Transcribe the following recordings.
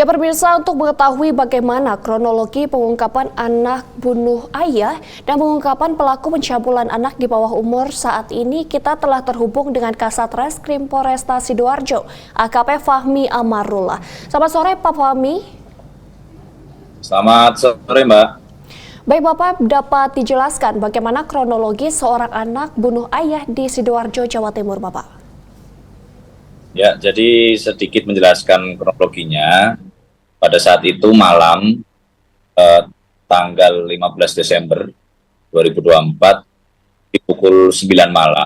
Ya pemirsa, untuk mengetahui bagaimana kronologi pengungkapan anak bunuh ayah dan pengungkapan pelaku pencabulan anak di bawah umur saat ini, kita telah terhubung dengan Kasat Reskrim Polresta Sidoarjo, AKP Fahmi Amarullah. Selamat sore Pak Fahmi. Selamat sore Mbak. Baik Bapak, dapat dijelaskan bagaimana kronologi seorang anak bunuh ayah di Sidoarjo, Jawa Timur Bapak? Ya, jadi sedikit menjelaskan kronologinya. Pada saat itu malam tanggal 15 Desember 2024 di pukul 9 malam.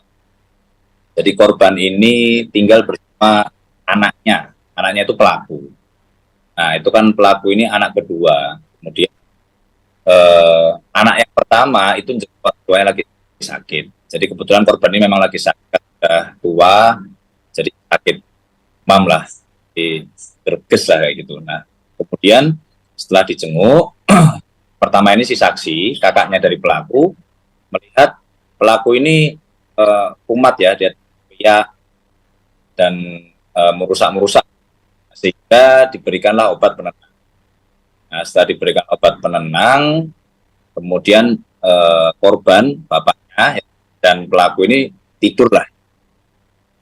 Jadi korban ini tinggal bersama anaknya. Anaknya itu pelaku. Nah, itu kan pelaku ini anak kedua. Kemudian anak yang pertama itu tuanya lagi sakit. Jadi kebetulan korban ini memang lagi sakit, sudah tua, jadi sakit mam lah, di gerges lah kayak gitu. Nah, kemudian setelah dijenguk, pertama ini si saksi, kakaknya dari pelaku, melihat pelaku ini kumat ya, dia dan merusak-merusak, sehingga diberikanlah obat penenang. Nah, setelah diberikan obat penenang, kemudian korban, bapaknya dan pelaku ini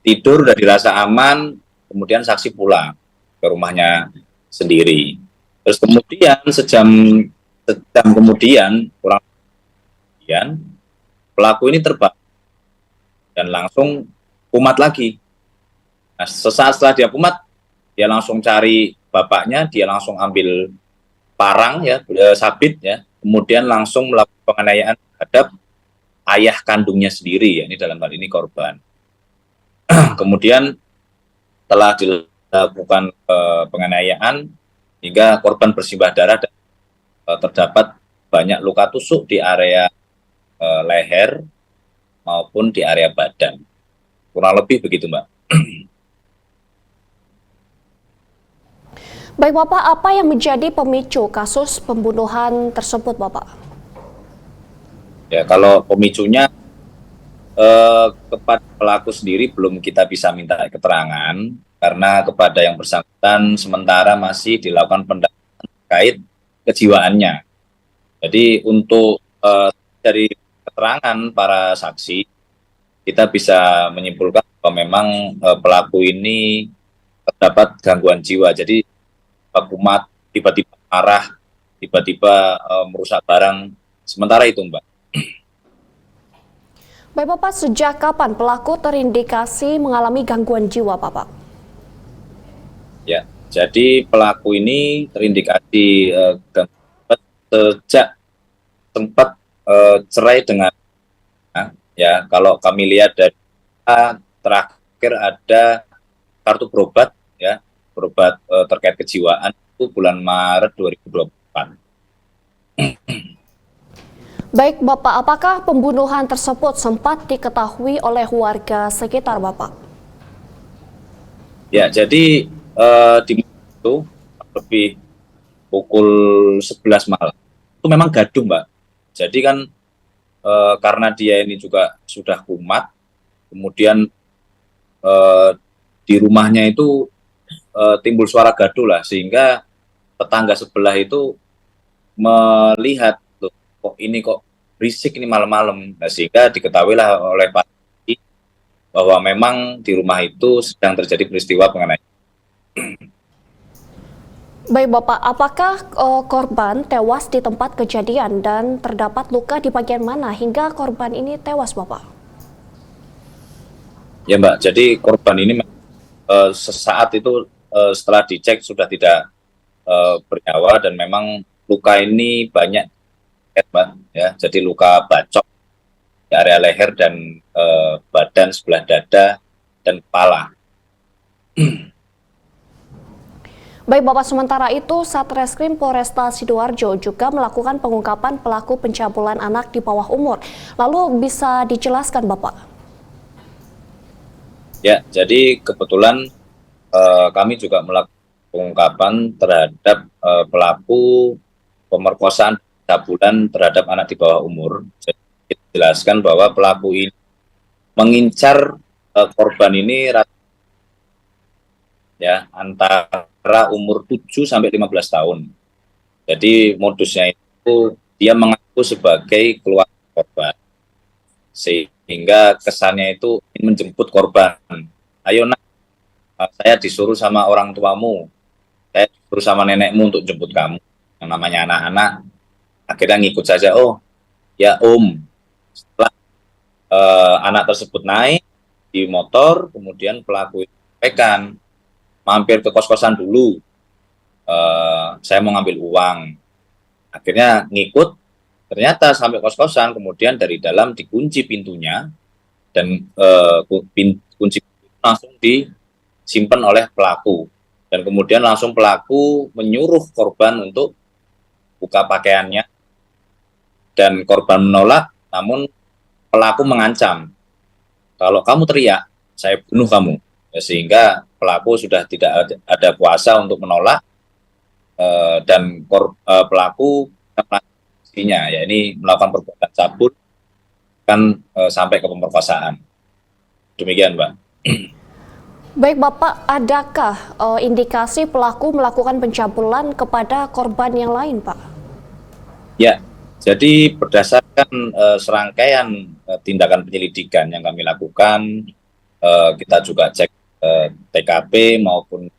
tidur udah dirasa aman, kemudian saksi pulang ke rumahnya sendiri. Terus kemudian sejam kemudian, kurang kemudian, pelaku ini terbangun dan langsung kumat lagi. Nah, sesaat setelah dia kumat, dia langsung cari bapaknya, dia langsung ambil parang ya, sabit ya, kemudian langsung melakukan penganiayaan terhadap ayah kandungnya sendiri, ya, ini dalam hal ini korban. Kemudian telah dilakukan penganiayaan hingga korban bersimbah darah dan terdapat banyak luka tusuk di area leher maupun di area badan. Kurang lebih begitu, Mbak. Baik Bapak, apa yang menjadi pemicu kasus pembunuhan tersebut Bapak? Ya, kalau pemicunya kepada pelaku sendiri belum kita bisa minta keterangan karena kepada yang bersangkutan sementara masih dilakukan pendalaman terkait kejiwaannya. Jadi untuk dari keterangan para saksi kita bisa menyimpulkan bahwa memang pelaku ini terdapat gangguan jiwa. Jadi kumat, tiba-tiba marah, tiba-tiba merusak barang. Sementara itu, Mbak. Baik Bapak, sejak kapan pelaku terindikasi mengalami gangguan jiwa Bapak? Ya, jadi pelaku ini terindikasi gangguan sejak sempat cerai dengan, ya kalau kami lihat dari terakhir ada kartu berobat, ya berobat terkait kejiwaan itu bulan Maret 2024. Baik Bapak, apakah pembunuhan tersebut sempat diketahui oleh warga sekitar Bapak? Ya, jadi di itu lebih pukul 11 malam itu memang gaduh, Mbak. Jadi kan karena dia ini juga sudah kumat, kemudian di rumahnya itu timbul suara gaduh lah, sehingga tetangga sebelah itu melihat loh, kok berisik ini malam-malam. Nah, sehingga diketahuilah oleh Pak bahwa memang di rumah itu sedang terjadi peristiwa penganiayaan. Baik Bapak, apakah korban tewas di tempat kejadian dan terdapat luka di bagian mana hingga korban ini tewas Bapak? Ya Mbak, jadi korban ini sesaat itu setelah dicek sudah tidak bernyawa dan memang luka ini banyak, Mbak, ya. Jadi luka bacok di area leher dan badan sebelah dada dan kepala. Baik Bapak, sementara itu Satreskrim Polresta Sidoarjo juga melakukan pengungkapan pelaku pencabulan anak di bawah umur. Lalu bisa dijelaskan Bapak? Ya, jadi kebetulan kami juga melakukan pengungkapan terhadap pelaku pemerkosaan pencabulan terhadap anak di bawah umur. Jadi dijelaskan bahwa pelaku ini mengincar korban ini ya, antara umur 7 sampai 15 tahun. Jadi modusnya itu dia mengaku sebagai keluarga korban, sehingga kesannya itu ingin menjemput korban. Ayo nak, saya disuruh sama orang tuamu, saya disuruh sama nenekmu untuk jemput kamu. Yang namanya anak-anak akhirnya ngikut saja. Oh ya om. Setelah anak tersebut naik di motor, kemudian pelaku itu sampaikan, mampir ke kos-kosan dulu, saya mau ngambil uang. Akhirnya ngikut, ternyata sampai kos-kosan, kemudian dari dalam dikunci pintunya, dan kunci langsung disimpan oleh pelaku. Dan kemudian langsung pelaku menyuruh korban untuk buka pakaiannya, dan korban menolak, namun pelaku mengancam, kalau kamu teriak, saya bunuh kamu. Sehingga pelaku sudah tidak ada kuasa untuk menolak, dan pelaku melakukannya, ya ini melakukan perbuatan cabul kan sampai ke pemerkosaan. Demikian, Mbak. Baik Bapak, adakah indikasi pelaku melakukan pencabulan kepada korban yang lain, Pak? Ya, jadi berdasarkan serangkaian tindakan penyelidikan yang kami lakukan, kita juga cek TKP maupun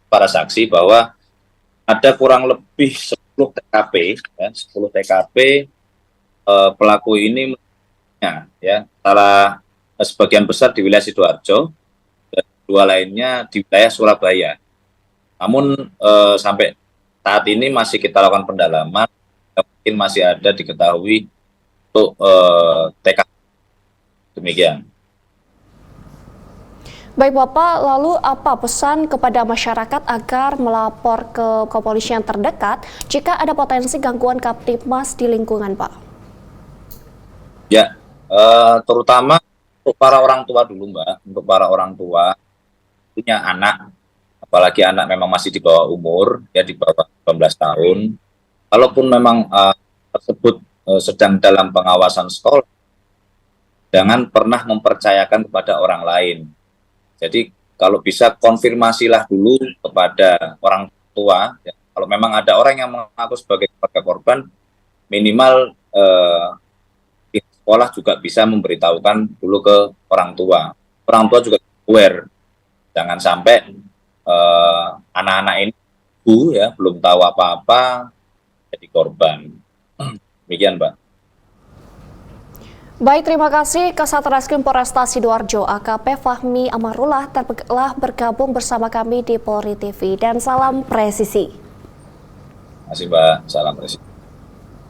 para saksi bahwa ada kurang lebih 10 TKP, ya, 10 TKP pelaku ini, ya, salah sebagian besar di wilayah Sidoarjo, dan 2 lainnya di wilayah Surabaya. Namun sampai saat ini masih kita lakukan pendalaman, mungkin masih ada diketahui untuk TKP. Demikian. Baik Bapak, lalu apa pesan kepada masyarakat agar melapor ke kepolisian terdekat jika ada potensi gangguan Kamtibmas di lingkungan, Pak? Ya, terutama untuk para orang tua dulu, Mbak. Untuk para orang tua punya anak, apalagi anak memang masih di bawah umur, ya di bawah 18 tahun. Kalaupun memang tersebut sedang dalam pengawasan sekolah, jangan pernah mempercayakan kepada orang lain. Jadi kalau bisa konfirmasilah dulu kepada orang tua, ya. Kalau memang ada orang yang mengaku sebagai keluarga korban, minimal sekolah juga bisa memberitahukan dulu ke orang tua. Orang tua juga aware, jangan sampai anak-anak ini ya belum tahu apa-apa jadi korban. Demikian, Mbak. Baik, terima kasih Kasat Reskrim Polresta Sidoarjo AKP Fahmi Amarullah telah bergabung bersama kami di Polri TV, dan salam presisi. Terima kasih, Mbak. Salam presisi.